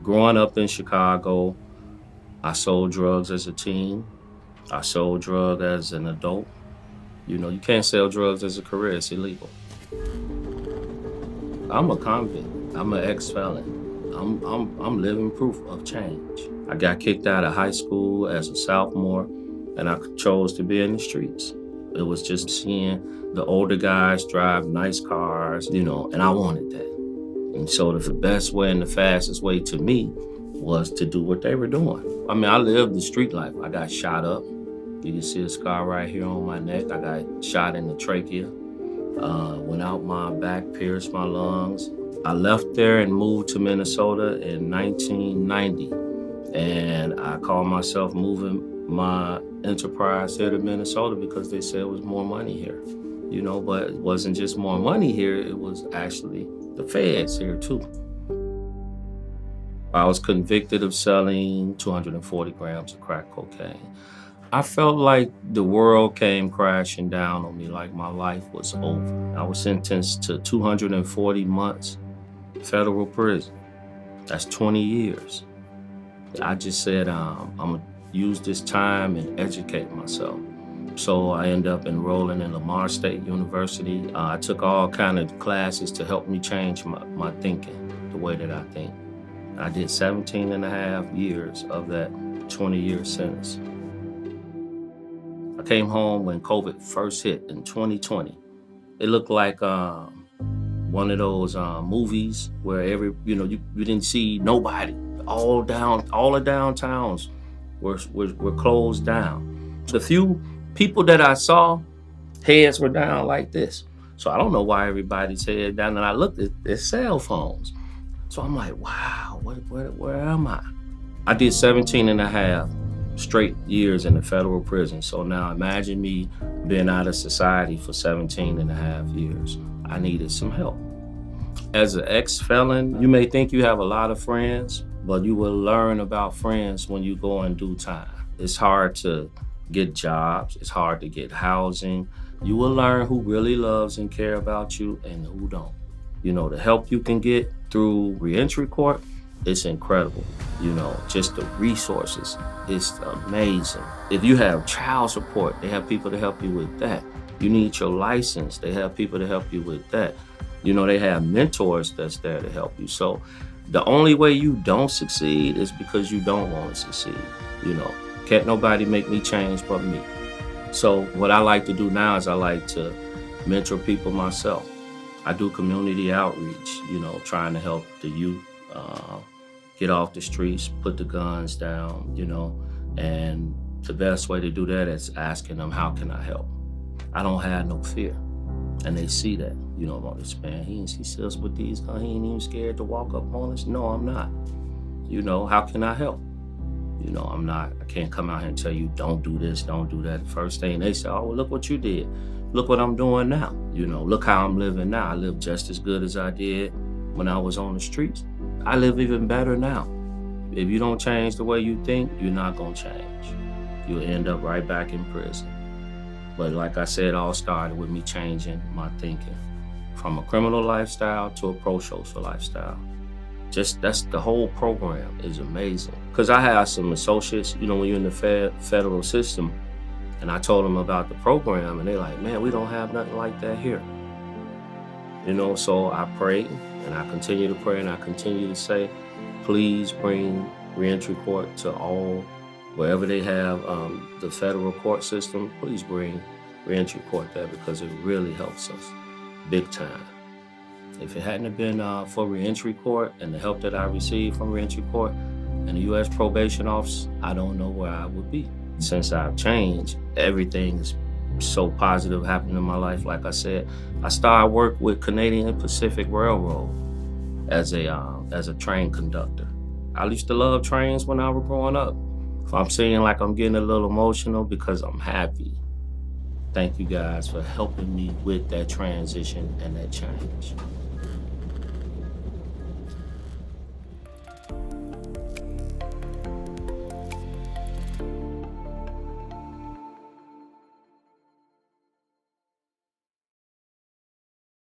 Growing up in Chicago, I sold drugs as a teen. I sold drugs as an adult. You can't sell drugs as a career, it's illegal. I'm a convict. I'm an ex-felon. I'm living proof of change. I got kicked out of high school as a sophomore, and I chose to be in the streets. It was just seeing the older guys drive nice cars, and I wanted that. And so the best way and the fastest way to me was to do what they were doing. I mean, I lived the street life. I got shot up. You can see a scar right here on my neck. I got shot in the trachea. Went out my back, pierced my lungs. I left there and moved to Minnesota in 1990. And I called myself moving my enterprise here to Minnesota because they said it was more money here. But it wasn't just more money here, it was actually the feds here too. I was convicted of selling 240 grams of crack cocaine. I felt like the world came crashing down on me, like my life was over. I was sentenced to 240 months federal prison. That's 20 years. I just said, I'm gonna use this time and educate myself. So I ended up enrolling in Lamar State University. I took all kind of classes to help me change my thinking, the way that I think. I did 17 and a half years of that 20-year sentence. I came home when COVID first hit in 2020. It looked like one of those movies where you didn't see nobody. All the downtowns were closed down. The few people that I saw, heads were down like this. So I don't know why everybody's head down. And I looked at their cell phones. So I'm like, wow, where am I? I did 17 and a half straight years in the federal prison. So now imagine me being out of society for 17 and a half years. I needed some help. As an ex-felon, you may think you have a lot of friends, but you will learn about friends when you go in due time. It's hard to get jobs. It's hard to get housing. You will learn who really loves and care about you and who don't. The help you can get through Reentry Court, it's incredible. Just the resources, it's amazing. If you have child support, they have people to help you with that. You need your license, they have people to help you with that. They have mentors that's there to help you. So the only way you don't succeed is because you don't want to succeed. Can't nobody make me change but me. So what I like to do now is I like to mentor people myself. I do community outreach, trying to help the youth get off the streets, put the guns down, and the best way to do that is asking them, how can I help? I don't have no fear. And they see that, about this man, he sits with these guns, he ain't even scared to walk up on us. No, I'm not. How can I help? I can't come out here and tell you, don't do this, don't do that. First thing they say, oh, well, look what you did. Look what I'm doing now. Look how I'm living now. I live just as good as I did when I was on the streets. I live even better now. If you don't change the way you think, you're not gonna change. You'll end up right back in prison. But like I said, it all started with me changing my thinking from a criminal lifestyle to a pro-social lifestyle. That's the whole program is amazing. Because I have some associates, when you're in the federal system, and I told them about the program, and they're like, man, we don't have nothing like that here. So I prayed, and I continue to pray, and I continue to say, please bring Reentry Court to all, wherever they have the federal court system, please bring Reentry Court there because it really helps us big time. If it hadn't been for Reentry Court and the help that I received from Reentry Court and the U.S. Probation Office, I don't know where I would be. Since I've changed, everything is so positive happening in my life. Like I said, I started work with Canadian Pacific Railroad as a train conductor. I used to love trains when I was growing up. If I'm saying like I'm getting a little emotional because I'm happy. Thank you guys for helping me with that transition and that change.